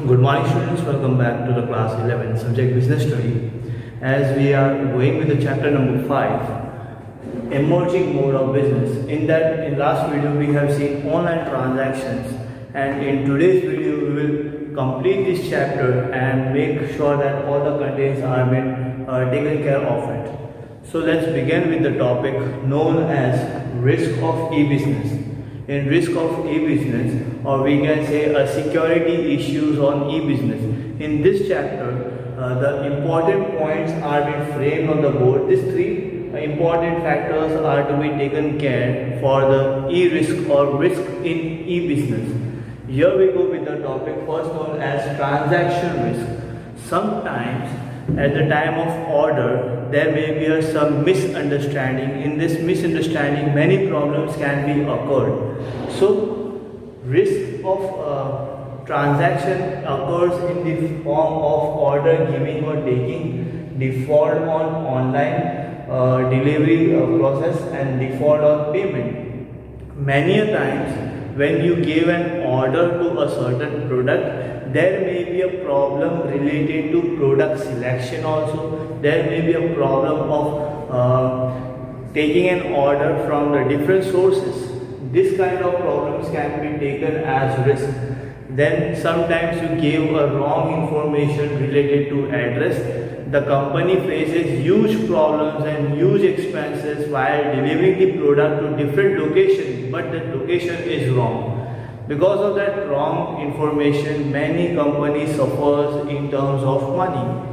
Good morning students, welcome back to the class 11 subject business study. As we are going with the chapter number 5, emerging mode of business. In last video we have seen online transactions, and in today's video we will complete this chapter and make sure that all the contents are been taken care of it. So let's begin with the topic known as risk of e-business. In risk of e-business, or we can say security issues on e-business. In this chapter, the important points are being framed on the board. These three important factors are to be taken care for the e-risk or risk in e-business. Here we go with the topic first known as transaction risk. Sometimes at the time of order, there may be some misunderstanding. In this misunderstanding, many problems can be occurred. So, risk of transaction occurs in the form of order giving or taking, default on online delivery process, and default on payment. Many a times, when you give an order to a certain product, there may be a problem related to product selection also. There may be a problem of taking an order from the different sources. This kind of problems can be taken as risk. Then sometimes you give a wrong information related to address. The company faces huge problems and huge expenses while delivering the product to different locations, but the location is wrong. Because of that wrong information, many companies suffers in terms of money.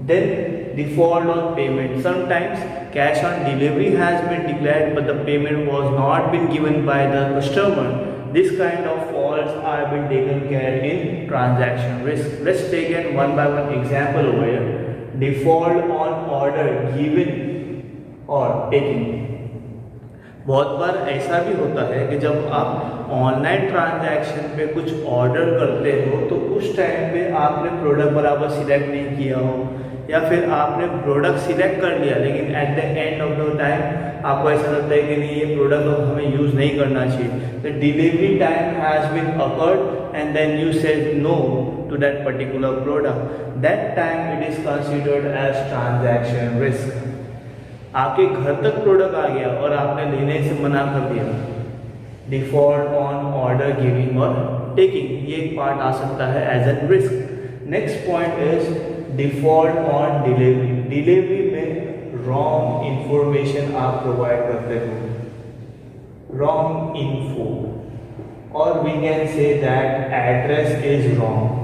Then default on payment. Sometimes cash on delivery has been declared, but the payment was not been given by the customer. This kind of faults are being taken care in transaction risk. Let's take an one by one example over here. Default on order given or taking. बहुत बार ऐसा भी होता है कि जब आप online transaction पे कुछ ऑर्डर करते हो तो उस टाइम पे आपने प्रोडक्ट बराबर सिलेक्ट नहीं किया हो, या फिर आपने प्रोडक्ट सिलेक्ट कर लिया लेकिन at the end of the time आपको ऐसा लगता है कि नहीं, ये प्रोडक्ट अब हमें यूज़ नहीं करना चाहिए. The delivery time has been occurred and then you said no to that particular product. That time it is considered as transaction risk. आपके घर तक प्रोडक्ट आ गया और आपने लेने से मना कर दिया. डिफॉल्ट ऑन ऑर्डर गिविंग और टेकिंग, ये एक पार्ट आ सकता है as an risk. Next point is default on delivery. Delivery में रॉन्ग इंफॉर्मेशन आप प्रोवाइड करते हो, रॉन्ग इन्फो, और we can say that address is wrong.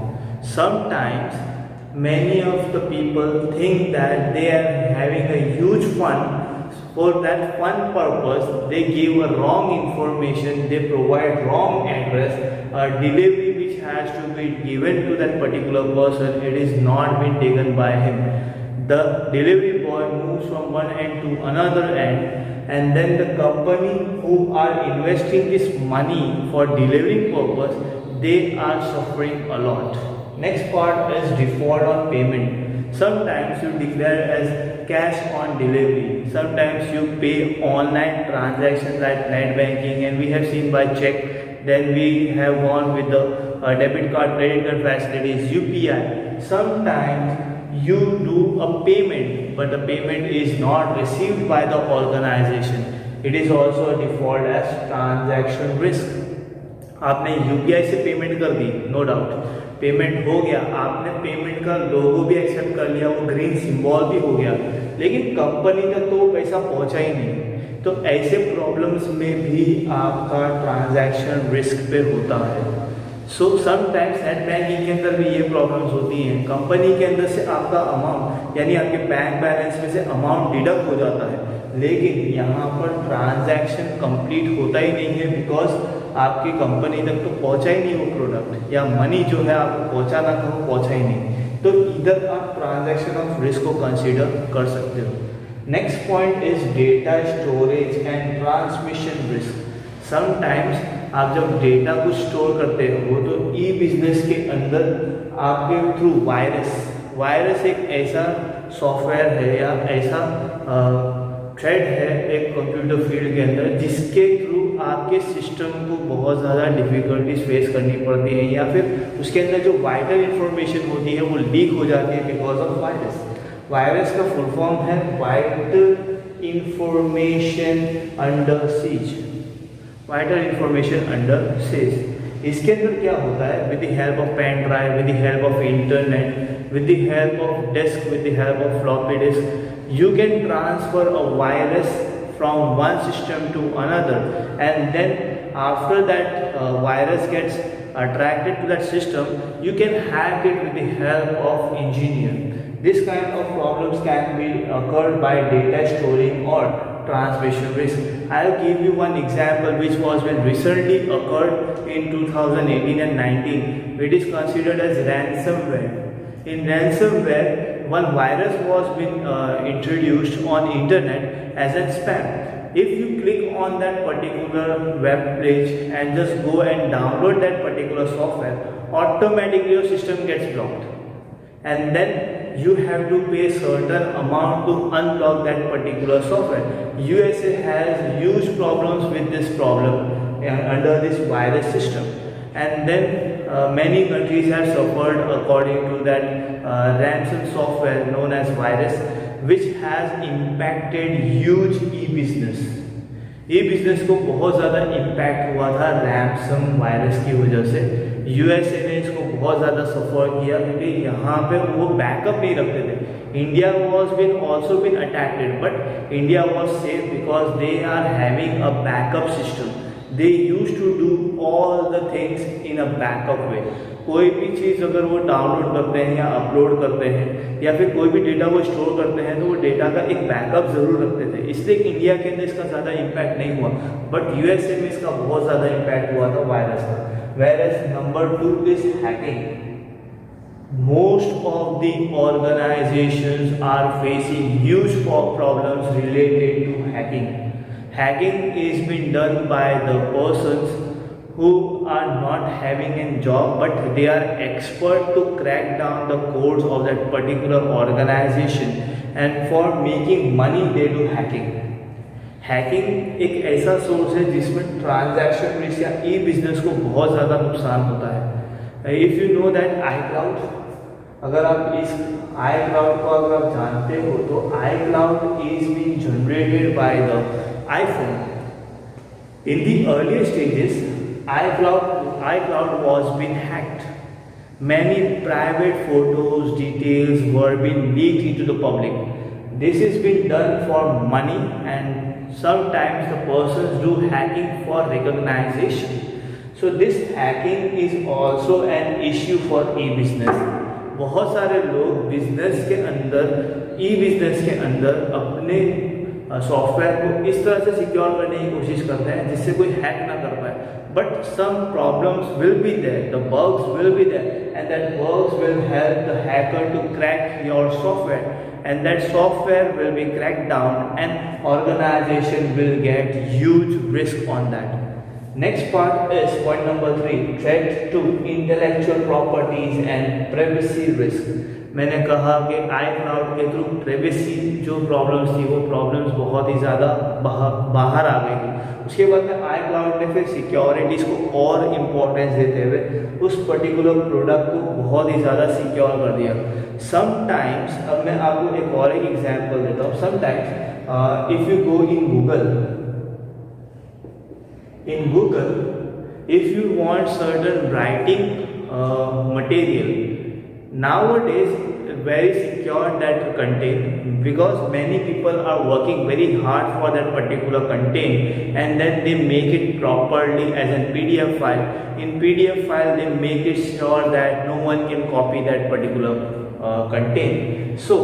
Sometimes many of the people think that they are having a huge fun. For that fun purpose, they give a wrong information, they provide wrong address, a delivery which has to be given to that particular person, it is not been taken by him. The delivery boy moves from one end to another end, and then the company who are investing this money for delivering purpose, they are suffering a lot. Next part is default on payment. Sometimes you declare as cash on delivery. Sometimes you pay online transactions like net banking, and we have seen by check. Then we have gone with the debit card, credit card facilities, UPI. Sometimes you do a payment, but the payment is not received by the organization. It is also a default as transaction risk. आपने UPI से payment कर दी, no doubt payment हो गया, आपने payment का लोगो भी accept कर लिया, वो ग्रीन सिंबल भी हो गया, लेकिन कंपनी तक तो पैसा पहुंचा ही नहीं. तो ऐसे प्रॉब्लम्स में भी आपका ट्रांजैक्शन रिस्क पे होता है. सो समटाइम्स नेट बैंकिंग के अंदर भी ये प्रॉब्लम्स होती हैं. कंपनी के अंदर से आपका अमाउंट यानी आपके बैंक बैलेंस में से अमाउंट डिडक्ट हो जाता है, लेकिन यहाँ पर ट्रांजैक्शन कंप्लीट होता ही नहीं है, बिकॉज आपकी कंपनी तक तो पहुंचा ही नहीं वो प्रोडक्ट, या मनी जो है आपको पहुंचाना था वो पहुंचा ही नहीं. तो इधर आप ट्रांजैक्शन ऑफ रिस्क को कंसीडर कर सकते हो. Next point is data storage and transmission risk. Sometimes आप जब डेटा को स्टोर करते हो तो ई बिजनेस के अंदर आपके थ्रू वायरस एक ऐसा सॉफ्टवेयर है या ऐसा थ्रेड है एक कंप्यूटर फील्ड के अंदर, जिसके थ्रू आपके सिस्टम को बहुत ज़्यादा डिफ़िकल्टीज फेस करनी पड़ती है, या फिर उसके अंदर जो वाइटल इंफॉर्मेशन होती है वो लीक हो जाती है बिकॉज ऑफ वायरस। वायरस का फुल फॉर्म है vital information under siege, vital information under siege. इसके अंदर क्या होता है, with the help of pen drive, with the help of internet, with the help of disk, with the help of floppy disk, you can transfer a virus from one system to another, and then after that virus gets attracted to that system, you can hack it with the help of engineer. This kind of problems can be occurred by data storing or transmission risk. I'll give you one example which was when recently occurred in 2018 and 19. It is considered as ransomware. In ransomware, one virus was been introduced on internet as a spam. If you click on that particular web page and just go and download that particular software, automatically your system gets blocked, and then you have to pay certain amount to unblock that particular software. USA has huge problems with this problem under this virus system, and then many countries have suffered according to that ransom software known as virus, which has impacted huge e-business. ई-बिजनेस को बहुत ज़्यादा impact हुआ था ransom virus की वजह से। USA ने इसको बहुत ज़्यादा सफ़र किया क्योंकि यहाँ पे वो बैकअप नहीं रखते थे। India was been also been attacked, but India was safe because they are having a backup system. They used to do all the things in a backup way. कोई भी चीज़ अगर वो डाउनलोड करते हैं या अपलोड करते हैं या फिर कोई भी डेटा वो स्टोर करते हैं तो वो डेटा का एक बैकअप ज़रूर रखते थे। इसलिए इंडिया के अंदर इसका ज़्यादा इम्पैक्ट नहीं हुआ, बट यूएसए में इसका बहुत ज़्यादा इम्पैक्ट हुआ था वायरस का। Whereas number 2 is hacking. Most of the organizations are facing huge problems related to hacking. Hacking is being done by the persons who are not having a job, but they are expert to crack down the codes of that particular organization, and for making money they do hacking. Hacking एक ऐसा source है जिसमें transaction risk या ई business को बहुत ज़्यादा नुकसान होता है। If you know that iCloud, अगर आप इस iCloud को अगर आप जानते हो तो iCloud is being generated by the iPhone. In the earlier stages, iCloud was being hacked. Many private photos, details were being leaked into the public. This is being done for money, and sometimes the persons do hacking for recognition. So this hacking is also an issue for e-business. बहुत सारे लोग business के अंदर, ई-बिजनेस के अंदर अपने software को इस तरह से सिक्योर करने की कोशिश करते हैं जिससे कोई हैक ना कर पाए, but some problems will be there, the bugs will be there, and that bugs will help the hacker to crack your software, and that software will be cracked down and organisation will get huge risk on that. Next part is point number 3, threat to intellectual properties and privacy risk. मैंने कहा कि iCloud के through privacy जो problems थी वो problems बहुत ही ज़्यादा बाहर आ गई थी। उसके बाद में iCloud ने फिर सिक्योरिटीज़ को और इम्पोर्टेंस देते हुए उस पर्टिकुलर प्रोडक्ट को बहुत ही ज़्यादा सिक्योर कर दिया। समटाइम्स, अब मैं आपको एक और एक एग्जाम्पल देता हूँ। Sometimes if you go in Google, in Google, if you want certain writing material, nowadays very secure that content, because many people are working very hard for that particular content, and then they make it properly as a PDF file. In PDF file they make it sure that no one can copy that particular content. So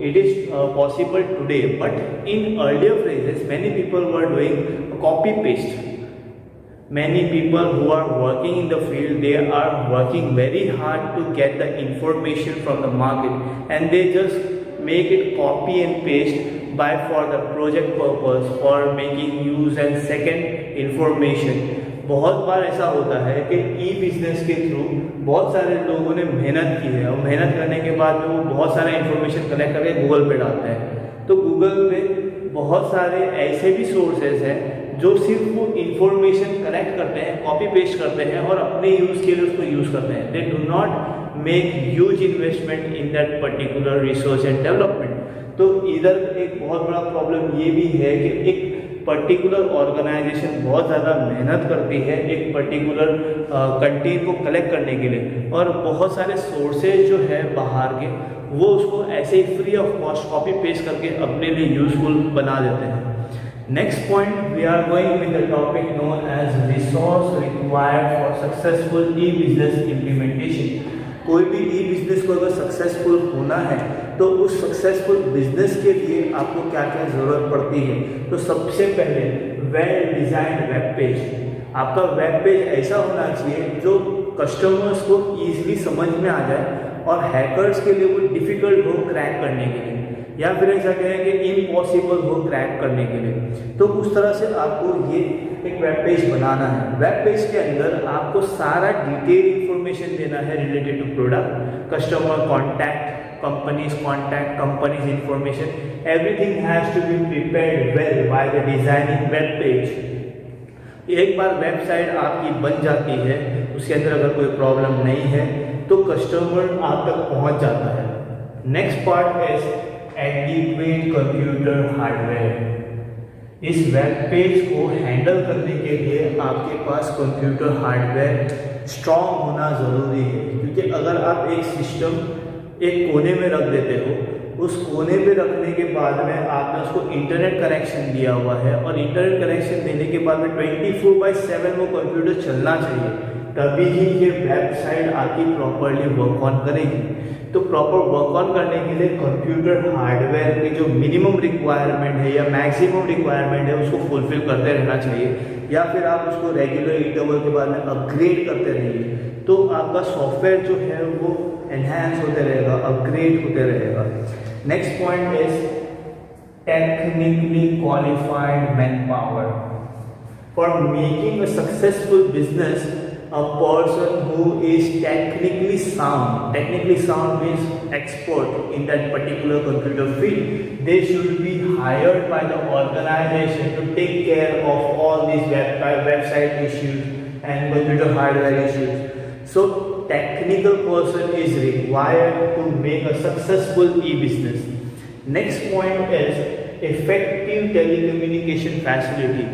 it is possible today, but in earlier phases many people were doing copy paste. Many people who are working in the field, they are working very hard to get the information from the market, and they just make it copy and paste by for the project purpose, for making use and second information. बहुत बार ऐसा होता है कि ई business के through बहुत सारे लोगों ने मेहनत की है और मेहनत करने के बाद में वो बहुत सारा इन्फॉर्मेशन कलेक्ट करके गूगल पे डालते हैं, तो गूगल पे बहुत सारे ऐसे भी सोर्सेज हैं जो सिर्फ वो इंफॉर्मेशन कलेक्ट करते हैं, कॉपी पेस्ट करते हैं और अपने यूज़ के लिए उसको यूज़ करते हैं। They do not make huge investment in that particular research and development. तो इधर एक बहुत बड़ा प्रॉब्लम ये भी है कि एक पर्टिकुलर ऑर्गेनाइजेशन बहुत ज़्यादा मेहनत करती है एक पर्टिकुलर कंटेंट को कलेक्ट करने के लिए, और बहुत सारे सोर्सेज जो है बाहर के वो उसको ऐसे ही free of cost copy paste करके अपने लिए यूजफुल बना देते हैं। Next point, we are going with the topic known as resource required for successful e-business implementation। कोई भी e-business को अगर सक्सेसफुल होना है तो उस सक्सेसफुल बिजनेस के लिए आपको क्या क्या ज़रूरत पड़ती है। तो सबसे पहले वेल डिजाइन्ड वेब पेज। आपका वेब पेज ऐसा होना चाहिए जो कस्टमर्स को ईजिली समझ में आ जाए और हैकर्स के लिए वो डिफ़िकल्ट हो क्रैक करने के लिए, या फिर ऐसा कहें कि इम्पॉसिबल हो क्रैक करने के लिए। तो उस तरह से आपको ये एक वेब पेज बनाना है। वेब पेज के अंदर आपको सारा डिटेल इंफॉर्मेशन देना है related to product, customer contact, companies information, everything has to be prepared well by the designing web page. एक बार वेबसाइट आपकी बन जाती है, उसके अंदर अगर कोई प्रॉब्लम नहीं है तो कस्टमर आप तक पहुंच जाता है। Next part is adequate computer hardware. इस वेब पेज को हैंडल करने के लिए आपके पास कंप्यूटर हार्डवेयर स्ट्रॉन्ग होना ज़रूरी है, क्योंकि अगर आप एक सिस्टम एक कोने में रख देते हो, उस कोने पे रखने के बाद में आपने उसको इंटरनेट कनेक्शन दिया हुआ है और इंटरनेट कनेक्शन देने के बाद में 24/7 वो कंप्यूटर चलना चाहिए, तभी ही ये वेबसाइट आपकी प्रॉपरली वर्क ऑन करेगी। तो प्रॉपर वर्क ऑन करने के लिए कंप्यूटर हार्डवेयर की जो मिनिमम रिक्वायरमेंट है या मैक्सिमम रिक्वायरमेंट है उसको फुलफिल करते रहना चाहिए, या फिर आप उसको रेगुलर इंटरवल के बाद में अपग्रेड करते रहिए। तो आपका सॉफ्टवेयर जो है वो एनहांस होते रहेगा, अपग्रेड होते रहेगा। Next point is technically qualified man power. For making a successful business, a person who is technically sound means expert in that particular computer field, they should be hired by the organization to take care of all these website issues and computer hardware issues. So technical person is required to make a successful e-business. Next point is effective telecommunication facility।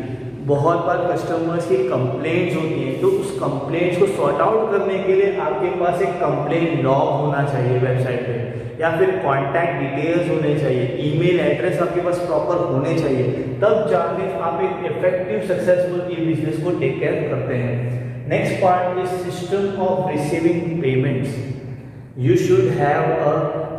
बहुत बार customers की complaints होती हैं, तो उस complaints को sort out करने के लिए आपके पास एक कंप्लेंट लॉग होना चाहिए वेबसाइट पे, या फिर कॉन्टैक्ट डिटेल्स होने चाहिए, ईमेल एड्रेस आपके पास प्रॉपर होने चाहिए, तब जाके आप एक इफेक्टिव सक्सेसफुल ई बिजनेस को टेक केयर करते हैं। Next part is system of receiving payments. You should have a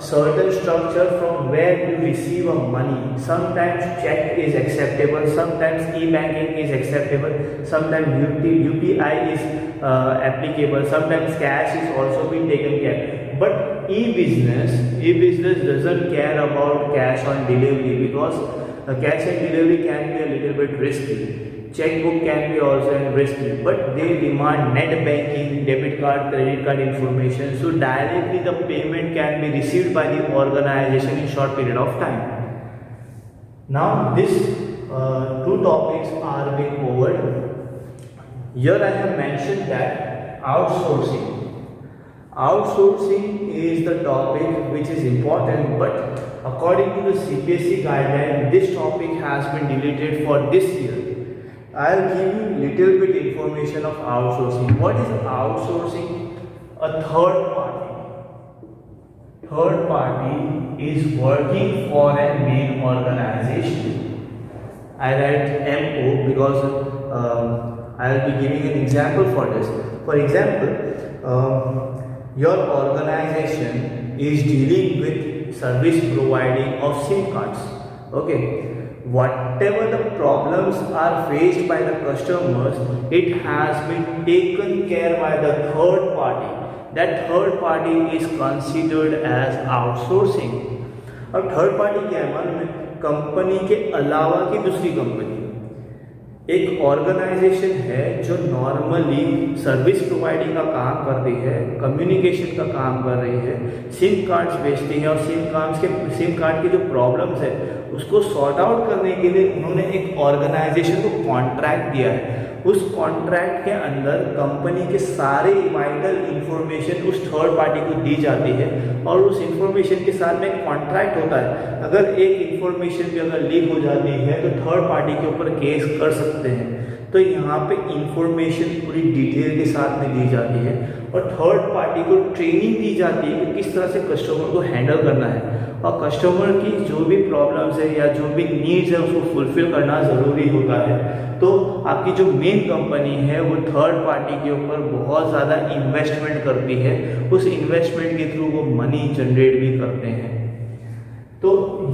certain structure from where you receive a money. Sometimes check is acceptable, sometimes e-banking is acceptable, sometimes UPI is applicable, sometimes cash is also being taken care. But e-business doesn't care about cash on delivery, because cash on delivery can be a little bit risky. Checkbook can be also risky, but they demand net banking, debit card, credit card information, so directly the payment can be received by the organization in short period of time. Now this two topics are being covered. Here I have mentioned that outsourcing. Outsourcing is the topic which is important, but according to the CPSC guideline, this topic has been deleted for this year. I'll give you little bit information of outsourcing. What is outsourcing? A third party is working for a main organization. I write MO because I'll be giving an example for this. For example, your organization is dealing with service providing of SIM cards. Okay. Whatever the problems are faced by the customers, it has been taken care by the third party. That third party is considered as outsourcing. अब third party क्या है मालूम है? Company के अलावा की दूसरी company. एक ऑर्गेनाइजेशन है जो नॉर्मली सर्विस प्रोवाइडिंग का काम कर रही है, कम्युनिकेशन का काम कर रही है, सिम कार्ड्स बेचती है और सिम कार्ड की जो प्रॉब्लम्स है उसको सॉर्ट आउट करने के लिए उन्होंने एक ऑर्गेनाइजेशन को कॉन्ट्रैक्ट दिया है। उस कॉन्ट्रैक्ट के अंदर कंपनी के सारे वाइटल इंफॉर्मेशन उस थर्ड पार्टी को दी जाती है और उस इंफॉर्मेशन के साथ में एक कॉन्ट्रैक्ट होता है। अगर एक इंफॉर्मेशन भी अगर लीक हो जाती है तो थर्ड पार्टी के ऊपर केस कर सकते हैं। तो यहाँ पे इंफॉर्मेशन पूरी डिटेल के साथ में दी जाती है और थर्ड पार्टी को ट्रेनिंग दी जाती है कि किस तरह से कस्टमर को हैंडल करना है और कस्टमर की जो भी प्रॉब्लम्स है या जो भी नीड्स है उसको फुलफिल करना ज़रूरी होता है। तो आपकी जो मेन कंपनी है वो थर्ड पार्टी के ऊपर बहुत ज़्यादा इन्वेस्टमेंट करती है, उस इन्वेस्टमेंट के थ्रू वो मनी जनरेट भी करते हैं। तो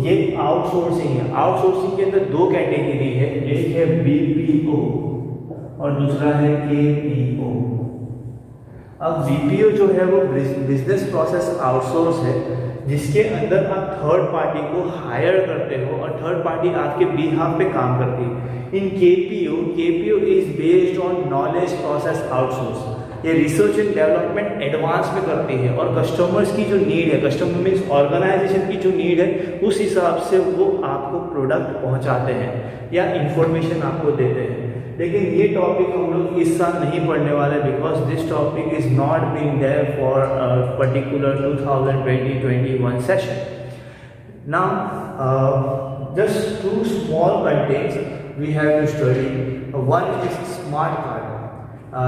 ये आउटसोर्सिंग है। आउटसोर्सिंग के अंदर दो कैटेगरी है, एक है बीपीओ और दूसरा है केपीओ। अब बीपीओ जो है वो बिजनेस प्रोसेस आउटसोर्स है, जिसके अंदर आप थर्ड पार्टी को हायर करते हो और थर्ड पार्टी आपके बिहाफ पे काम करती है। In KPO is based on knowledge process outsource. ये रिसर्च एंड डेवलपमेंट एडवांस में करती है और कस्टमर्स की जो नीड है, कस्टमर मीन्स ऑर्गेनाइजेशन की जो नीड है, उस हिसाब से वो आपको प्रोडक्ट पहुंचाते हैं या इंफॉर्मेशन आपको देते हैं। लेकिन ये टॉपिक हम लोग इस साल नहीं पढ़ने वाले because this topic is not being there for particular 2020-21 session. Now just two small contents we have to study. One is smart card.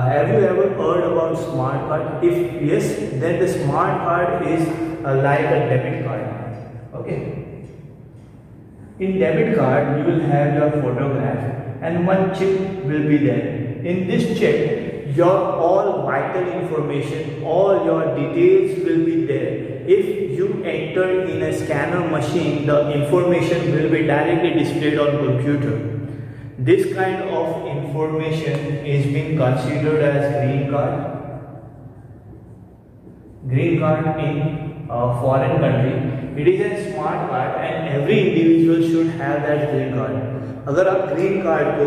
Have you ever heard about smart card? If yes, then the smart card is like a debit card. Okay. In debit card, you will have your photograph and one chip will be there. In this chip, your all vital information, all your details will be there. If you enter in a scanner machine, the information will be directly displayed on computer. This kind of information is being considered as green card. Green card in a foreign country, it is a smart card and every individual should have that green card. अगर आप green card को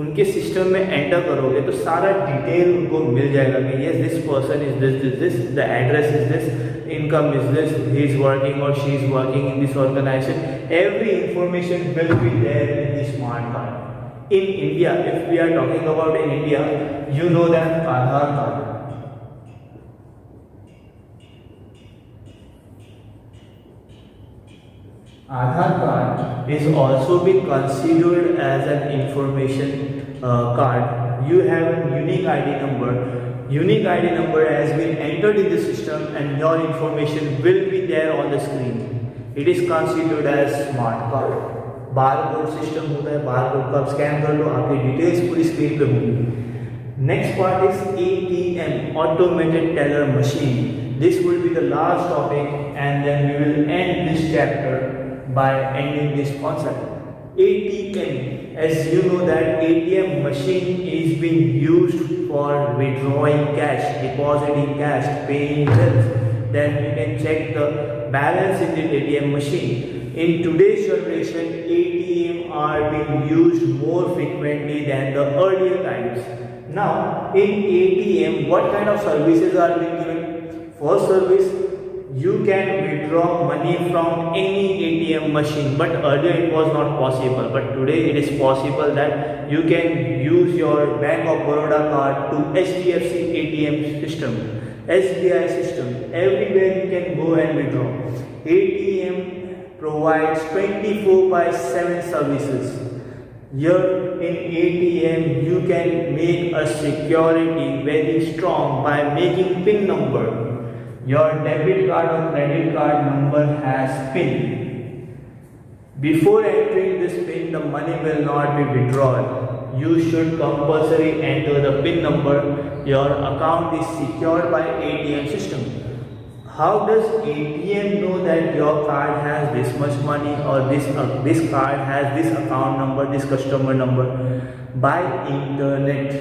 उनके system में enter करोगे तो सारा detail उनको मिल जाएगा कि yes this person is this, the address is this, income is this, he is working or she is working in this organization. Every information will be there in the smart card. In India, if we are talking about in India, you know that Aadhaar card. Aadhaar card is also be considered as an information card. You have a unique ID number. Unique ID number has been entered in the system and your information will be there on the screen. It is considered as smart card. Barcode system होता है, barcode को आप scan कर लो, आपकी details पूरी screen पे होंगी। Next part is ATM, automated teller machine. This will be the last topic and then we will end this chapter by ending this concept. ATM, as you know that ATM machine is being used for withdrawing cash, depositing cash, paying bills. Then we can check the balance in the ATM machine. In today's generation, ATM are being used more frequently than the earlier times. Now, in ATM, what kind of services are being given? First service, you can withdraw money from any ATM machine, but earlier it was not possible. But today it is possible that you can use your Bank of Baroda card to HDFC ATM system, SBI system. Everywhere you can go and withdraw. ATM provides 24/7 services. Here in ATM you can make a security very strong by making PIN number. Your debit card or credit card number has PIN. Before entering this PIN, the money will not be withdrawn. You should compulsory enter the PIN number. Your account is secured by ATM system. How does ATM know that your card has this much money or this card has this account number, this customer number? By internet,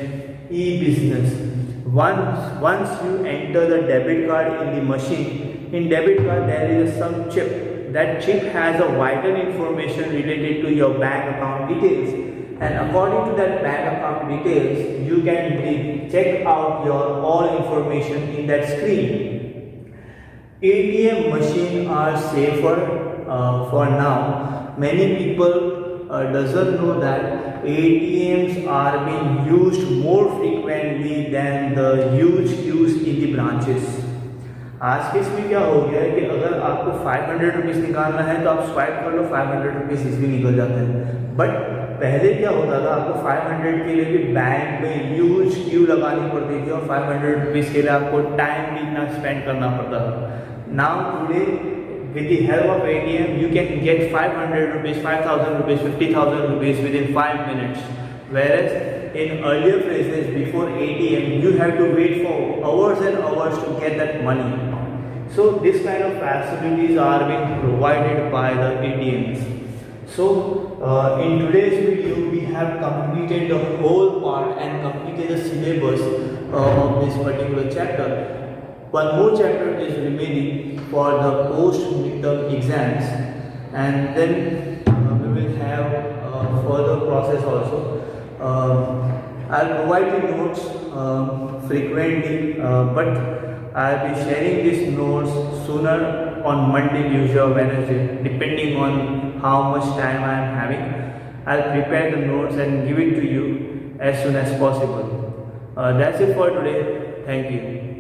e-business. Once you enter the debit card in the machine, in debit card there is some chip. That chip has a vital information related to your bank account details, and according to that bank account details, you can check out your all information in that screen. ATM machines are safer for now. Many people doesn't know that ATMs are being used more frequently than the huge queues in the branches. आज के इसमें क्या हो गया है कि अगर आपको 500 रुपीज़ निकालना है तो आप स्वाइप कर लो, 500 रुपीज़ इसमें निकल जाते हैं। बट पहले क्या होता था, आपको 500 के लिए भी बैंक में ह्यूज क्यू लगानी पड़ती थी और 500 रुपीज़ के लिए आपको टाइम भी इतना स्पेंड करना पड़ता था। Now today with the help of ATM you can get 500 rupees, 5,000 rupees, 50,000 rupees within 5 minutes, whereas in earlier phases before ATM you have to wait for hours and hours to get that money. So this kind of facilities are being provided by the ATMs. So in today's video we have completed the whole part and completed the syllabus of this particular chapter. One more chapter is remaining for the post-midterm exams, and then we will have further process also. I'll provide the notes frequently, but I'll be sharing these notes sooner on Monday, Tuesday or Wednesday, depending on how much time I am having. I'll prepare the notes and give it to you as soon as possible. That's it for today. Thank you.